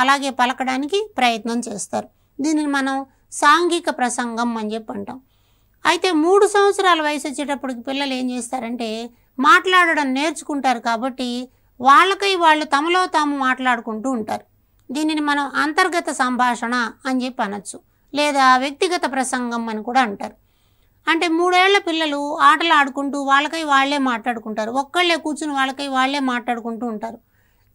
అలాగే పలకడానికి ప్రయత్నం చేస్తారు. దీనిని మనం సాంఘిక ప్రసంగం అని చెప్పి అంటాం. అయితే 3 సంవత్సరాల వయసు వచ్చేటప్పటికి పిల్లలు ఏం చేస్తారంటే మాట్లాడడం నేర్చుకుంటారు. కాబట్టి వాళ్ళకై వాళ్ళు తమలో తాము మాట్లాడుకుంటూ ఉంటారు. దీనిని మనం అంతర్గత సంభాషణ అని చెప్పి అనొచ్చు, లేదా వ్యక్తిగత ప్రసంగం అని కూడా అంటారు. అంటే 3 ఏళ్ల పిల్లలు ఆటలు ఆడుకుంటూ వాళ్ళకై వాళ్ళే మాట్లాడుకుంటారు. ఒక్కళ్ళే కూర్చుని వాళ్ళకై వాళ్ళే మాట్లాడుకుంటూ ఉంటారు.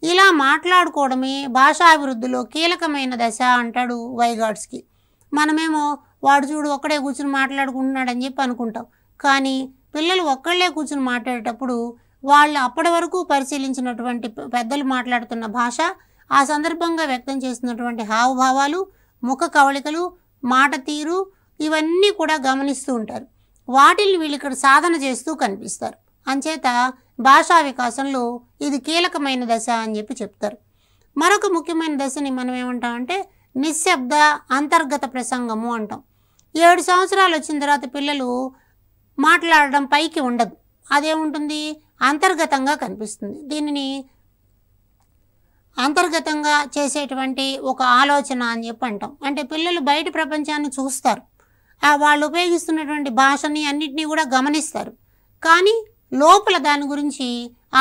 ఇలా మాట్లాడుకోవడమే భాషాభివృద్ధిలో కీలకమైన దశ అంటాడు వైగాట్స్కీ. మనమేమో వాడు చూడు ఒక్కడే కూర్చుని మాట్లాడుకుంటున్నాడు అని చెప్పి అనుకుంటాం. కానీ పిల్లలు ఒక్కళ్ళే కూర్చుని మాట్లాడేటప్పుడు వాళ్ళు అప్పటి వరకు పరిశీలించినటువంటి పెద్దలు మాట్లాడుతున్న భాష, ఆ సందర్భంగా వ్యక్తం చేస్తున్నటువంటి హావభావాలు, ముఖ కవళికలు, మాట తీరు ఇవన్నీ కూడా గమనిస్తూ ఉంటారు. వాటిని వీళ్ళు ఇక్కడ సాధన చేస్తూ కనిపిస్తారు. అంచేత భాషా వికాసంలో ఇది కీలకమైన దశ అని చెప్పి చెప్తారు. మరొక ముఖ్యమైన దశని మనం ఏమంటామంటే నిశ్శబ్ద అంతర్గత ప్రసంగము అంటాం. 7 సంవత్సరాలు వచ్చిన తర్వాత పిల్లలు మాట్లాడడం పైకి ఉండదు, అదేముంటుంది అంతర్గతంగా కనిపిస్తుంది. దీనిని అంతర్గతంగా చేసేటువంటి ఒక ఆలోచన అని చెప్పి అంటాం. అంటే పిల్లలు బయట ప్రపంచాన్ని చూస్తారు, వాళ్ళు ఉపయోగిస్తున్నటువంటి భాషని అన్నిటినీ కూడా గమనిస్తారు, కానీ లోపల దాని గురించి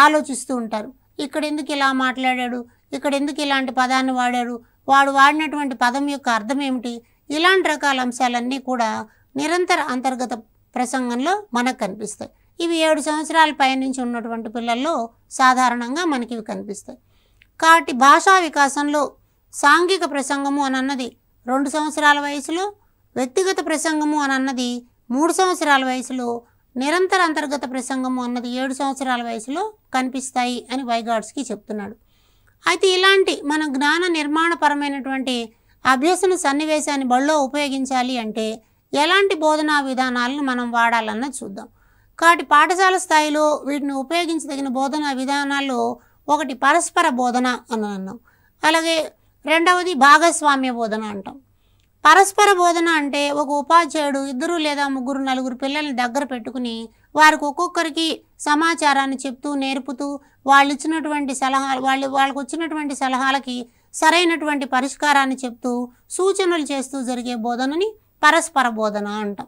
ఆలోచిస్తూ ఉంటారు. ఇక్కడ ఎందుకు ఇలా మాట్లాడాడు, ఇక్కడ ఎందుకు ఇలాంటి పదాన్ని వాడాడు, వాడు వాడినటువంటి పదం యొక్క అర్థం ఏమిటి, ఇలాంటి రకాల అంశాలన్నీ కూడా నిరంతర అంతర్గత ప్రసంగంలో మనకు కనిపిస్తాయి. ఇవి 7 సంవత్సరాల పైనుంచి ఉన్నటువంటి పిల్లల్లో సాధారణంగా మనకి ఇవి కనిపిస్తాయి. కాబట్టి భాషా వికాసంలో సాంఘిక ప్రసంగము అని అన్నది 2 సంవత్సరాల వయసులో, వ్యక్తిగత ప్రసంగము అని అన్నది 3 సంవత్సరాల వయసులో, నిరంతర అంతర్గత ప్రసంగము అన్నది 7 సంవత్సరాల వయసులో కనిపిస్తాయి అని వైగాట్స్కి చెప్తున్నాడు. అయితే ఇలాంటి మన జ్ఞాన నిర్మాణపరమైనటువంటి అభ్యసన సన్నివేశాన్ని బడిలో ఉపయోగించాలి అంటే ఎలాంటి బోధనా విధానాలను మనం వాడాలన్నది చూద్దాం. కాబట్టి పాఠశాల స్థాయిలో వీటిని ఉపయోగించదగిన బోధనా విధానాల్లో ఒకటి పరస్పర బోధన అని అన్నాం. అలాగే రెండవది భాగస్వామ్య బోధన అంటాం. పరస్పర బోధన అంటే ఒక ఉపాధ్యాయుడు 2 లేదా 3 4 పిల్లల్ని దగ్గర పెట్టుకుని వారికి ఒక్కొక్కరికి సమాచారాన్ని చెప్తూ నేర్పుతూ వాళ్ళకు వచ్చినటువంటి సలహాలకి సరైనటువంటి పరిష్కారాన్ని చెప్తూ సూచనలు చేస్తూ జరిగే బోధనని పరస్పర బోధన అంటాం.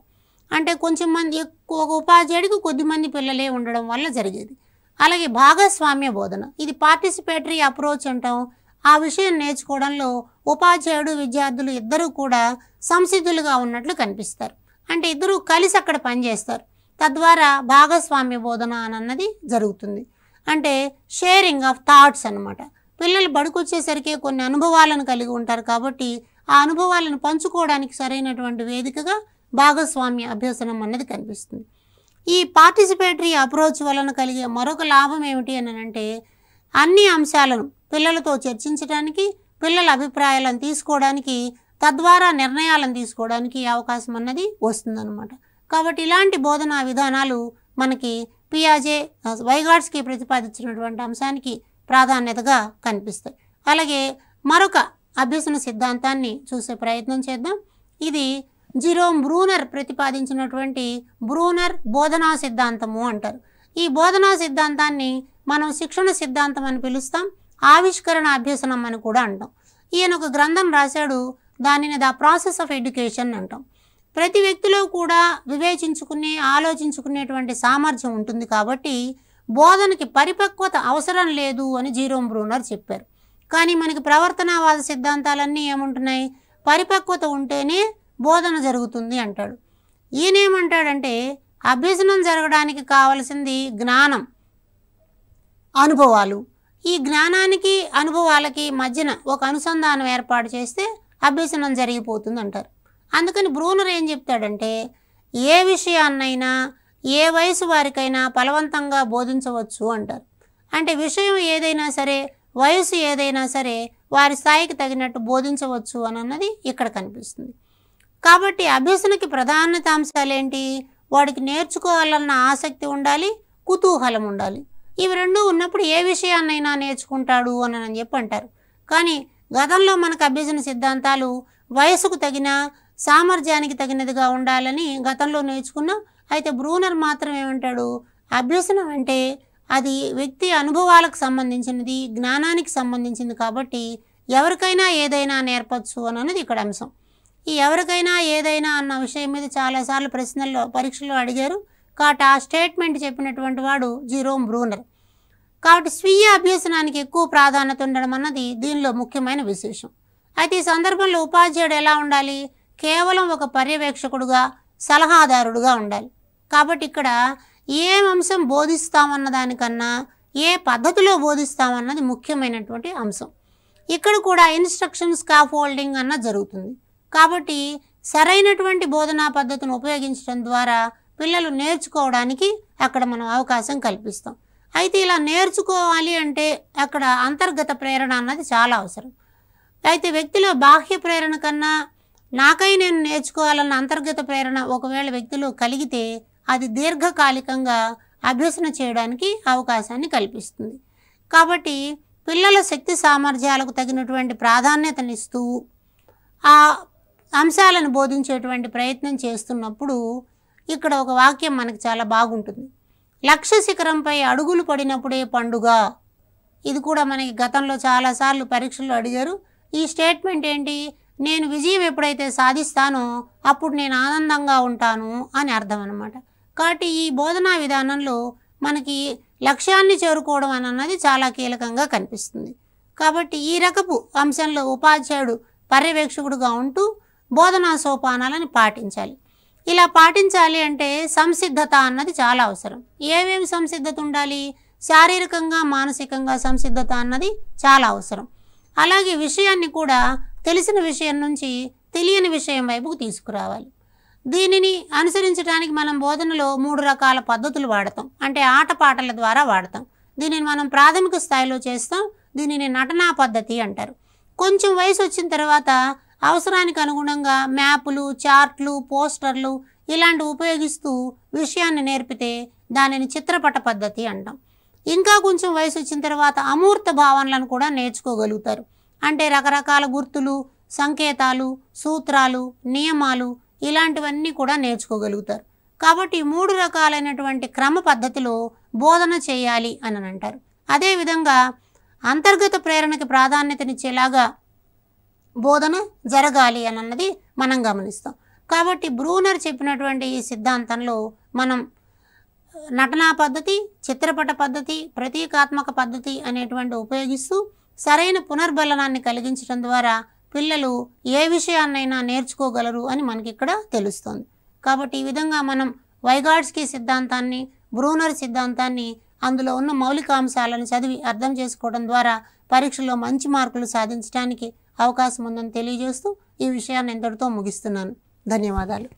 అంటే కొంచెం మంది ఒక ఉపాధ్యాయుడికి కొద్దిమంది పిల్లలే ఉండడం వల్ల జరిగేది. అలాగే భాగస్వామ్య బోధన, ఇది పార్టిసిపేటరీ అప్రోచ్ అంటాం. ఆ విషయం నేర్చుకోవడంలో ఉపాధ్యాయుడు విద్యార్థులు ఇద్దరూ కూడా సంసిద్ధులుగా ఉన్నట్లు కనిపిస్తారు. అంటే ఇద్దరూ కలిసి అక్కడ పనిచేస్తారు. తద్వారా భాగస్వామ్య బోధన అన్నది జరుగుతుంది. అంటే షేరింగ్ ఆఫ్ థాట్స్ అన్నమాట. పిల్లలు బడికొచ్చేసరికి కొన్ని అనుభవాలను కలిగి ఉంటారు కాబట్టి ఆ అనుభవాలను పంచుకోవడానికి సరైనటువంటి వేదికగా భాగస్వామ్య అభ్యసనం అన్నది కనిపిస్తుంది. ఈ పార్టిసిపేటరీ అప్రోచ్ వలన కలిగే మరొక లాభం ఏమిటి అని అంటే అన్ని అంశాలను పిల్లలతో చర్చించడానికి, పిల్లల అభిప్రాయాలను తీసుకోవడానికి, తద్వారా నిర్ణయాలను తీసుకోవడానికి అవకాశం అన్నది వస్తుందన్నమాట. కాబట్టి ఇలాంటి బోధనా విధానాలు మనకి పియాజే వైగాట్స్కి ప్రతిపాదించినటువంటి అంశానికి ప్రాధాన్యతగా కనిపిస్తాయి. అలాగే మరొక అభ్యసన సిద్ధాంతాన్ని చూసే ప్రయత్నం చేద్దాం. ఇది జిరోమ్ బ్రూనర్ ప్రతిపాదించినటువంటి బ్రూనర్ బోధనా సిద్ధాంతము అంటారు. ఈ బోధనా సిద్ధాంతాన్ని మనం శిక్షణ సిద్ధాంతం అని పిలుస్తాం, ఆవిష్కరణ అభ్యసనం అని కూడా అంటాం. ఈయన ఒక గ్రంథం రాశాడు, దానిని ద ప్రాసెస్ ఆఫ్ ఎడ్యుకేషన్ అంటాం. ప్రతి వ్యక్తిలో కూడా వివేచించుకునే ఆలోచించుకునేటువంటి సామర్థ్యం ఉంటుంది కాబట్టి బోధనకి పరిపక్వత అవసరం లేదు అని జిరోమ్ బ్రూనర్ చెప్పారు. కానీ మనకి ప్రవర్తనవాద సిద్ధాంతాలన్నీ ఏముంటున్నాయి, పరిపక్వత ఉంటేనే బోధన జరుగుతుంది అంటాడు. ఈయనేమంటాడంటే అభ్యసనం జరగడానికి కావలసింది జ్ఞానం, అనుభవాలు. ఈ జ్ఞానానికి అనుభవాలకి మధ్యన ఒక అనుసంధానం ఏర్పాటు చేస్తే అభ్యసనం జరిగిపోతుంది అంటారు. అందుకని బ్రూనర్ ఏం చెప్తాడంటే ఏ విషయాన్నైనా ఏ వయసు వారికైనా బలవంతంగా బోధించవచ్చు అంటారు. అంటే విషయం ఏదైనా సరే, వయసు ఏదైనా సరే వారి స్థాయికి తగినట్టు బోధించవచ్చు అని అన్నది ఇక్కడ కనిపిస్తుంది. కాబట్టి అభ్యసనకి ప్రాధాన్యత అంశాలు ఏంటి, వాడికి నేర్చుకోవాలన్న ఆసక్తి ఉండాలి, కుతూహలం ఉండాలి. ఇవి రెండూ ఉన్నప్పుడు ఏ విషయాన్నైనా నేర్చుకుంటాడు అని చెప్పి అంటారు. కానీ గతంలో మనకు అభ్యసన సిద్ధాంతాలు వయసుకు తగిన సామర్థ్యానికి తగినదిగా ఉండాలని గతంలో నేర్చుకున్నాం. అయితే బ్రూనర్ మాత్రం ఏమంటాడు, అభ్యసనం అంటే అది వ్యక్తి అనుభవాలకు సంబంధించినది, జ్ఞానానికి సంబంధించింది కాబట్టి ఎవరికైనా ఏదైనా నేర్పచ్చు అన్నది ఇక్కడ అంశం. ఈ ఎవరికైనా ఏదైనా అన్న విషయం మీద చాలాసార్లు పరీక్షల్లో అడిగారు. కాబట్టి ఆ స్టేట్మెంట్ చెప్పినటువంటి వాడు జిరోమ్ బ్రూనర్. కాబట్టి స్వీయ అభ్యసనానికి ఎక్కువ ప్రాధాన్యత ఉండడం అన్నది దీనిలో ముఖ్యమైన విశేషం. అయితే ఈ సందర్భంలో ఉపాధ్యాయుడు ఎలా ఉండాలి, కేవలం ఒక పర్యవేక్షకుడుగా, సలహాదారుడుగా ఉండాలి. కాబట్టి ఇక్కడ ఏ అంశం బోధిస్తామన్న దానికన్నా ఏ పద్ధతిలో బోధిస్తామన్నది ముఖ్యమైనటువంటి అంశం. ఇక్కడ కూడా ఇన్స్ట్రక్షన్ స్కాఫోల్డింగ్ అన్న జరుగుతుంది. కాబట్టి సరైనటువంటి బోధనా పద్ధతిని ఉపయోగించడం ద్వారా పిల్లలు నేర్చుకోవడానికి అక్కడ మనం అవకాశం కల్పిస్తాం. అయితే ఇలా నేర్చుకోవాలి అంటే అక్కడ అంతర్గత ప్రేరణ అన్నది చాలా అవసరం. అయితే వ్యక్తిలో బాహ్య ప్రేరణ కన్నా నాకై నేను నేర్చుకోవాలన్న అంతర్గత ప్రేరణ ఒకవేళ వ్యక్తిలో కలిగితే అది దీర్ఘకాలికంగా అభ్యసన చేయడానికి అవకాశాన్ని కల్పిస్తుంది. కాబట్టి పిల్లల శక్తి సామర్థ్యాలకు తగినటువంటి ప్రాధాన్యతనిస్తూ ఆ అంశాలను బోధించేటువంటి ప్రయత్నం చేస్తున్నప్పుడు ఇక్కడ ఒక వాక్యం మనకు చాలా బాగుంటుంది. లక్ష్య శిఖరంపై అడుగులు పడినప్పుడే పండుగ. ఇది కూడా మనకి గతంలో చాలాసార్లు పరీక్షల్లో అడిగారు. ఈ స్టేట్మెంట్ ఏంటి, నేను విజయం ఎప్పుడైతే సాధిస్తానో అప్పుడు నేను ఆనందంగా ఉంటాను అని అర్థం అన్నమాట. కాబట్టి ఈ బోధనా విధానంలో మనకి లక్ష్యాన్ని చేరుకోవడం అన్నది చాలా కీలకంగా కనిపిస్తుంది. కాబట్టి ఈ రకపు అంశంలో ఉపాధ్యాయుడు పర్యవేక్షకుడుగా ఉంటూ బోధనా సోపానాలను పాటించాలి. ఇలా పాటించాలి అంటే సంసిద్ధత అన్నది చాలా అవసరం. ఏమేమి సంసిద్ధత ఉండాలి? శారీరకంగా, మానసికంగా సంసిద్ధత అన్నది చాలా అవసరం. అలాగే విషయాన్ని కూడా తెలిసిన విషయం నుంచి తెలియని విషయం వైపుకు తీసుకురావాలి. దీనిని అనుసరించడానికి మనం బోధనలో 3 రకాల పద్ధతులు వాడతాం. అంటే ఆటపాటల ద్వారా వాడతాం. దీనిని మనం ప్రాథమిక స్థాయిలో చేస్తాం. దీనిని నటనా పద్ధతి అంటారు. కొంచెం వయసు వచ్చిన తర్వాత అవసరానికి అనుగుణంగా మ్యాపులు, చార్ట్లు, పోస్టర్లు ఇలాంటివి ఉపయోగిస్తూ విషయాన్ని నేర్పితే దానిని చిత్రపట పద్ధతి అంటాం. ఇంకా కొంచెం వయసు వచ్చిన తర్వాత అమూర్త భావనలను కూడా నేర్చుకోగలుగుతారు. అంటే రకరకాల గుర్తులు, సంకేతాలు, సూత్రాలు, నియమాలు ఇలాంటివన్నీ కూడా నేర్చుకోగలుగుతారు. కాబట్టి 3 రకాలైనటువంటి క్రమ పద్ధతిలో బోధన చేయాలి అని అంటారు. అదేవిధంగా అంతర్గత ప్రేరణకి ప్రాధాన్యతనిచ్చేలాగా బోధన జరగాలి అన్నది మనం గమనిస్తాం. కాబట్టి బ్రూనర్ చెప్పినటువంటి ఈ సిద్ధాంతంలో మనం నటనా పద్ధతి, చిత్రపట పద్ధతి, ప్రతీకాత్మక పద్ధతి అనేటువంటి ఉపయోగిస్తూ సరైన పునర్బలనాన్ని కలిగించడం ద్వారా పిల్లలు ఏ విషయాన్నైనా నేర్చుకోగలరు అని మనకి ఇక్కడ తెలుస్తుంది. కాబట్టి ఈ విధంగా మనం వైగాట్స్కీ సిద్ధాంతాన్ని, బ్రూనర్ సిద్ధాంతాన్ని, అందులో ఉన్న మౌలికాంశాలను చదివి అర్థం చేసుకోవడం ద్వారా పరీక్షలో మంచి మార్కులు సాధించడానికి అవకాశం ఉందని తెలియజేస్తూ ఈ విషయాన్ని ఇంతటితో ముగిస్తున్నాను. ధన్యవాదాలు.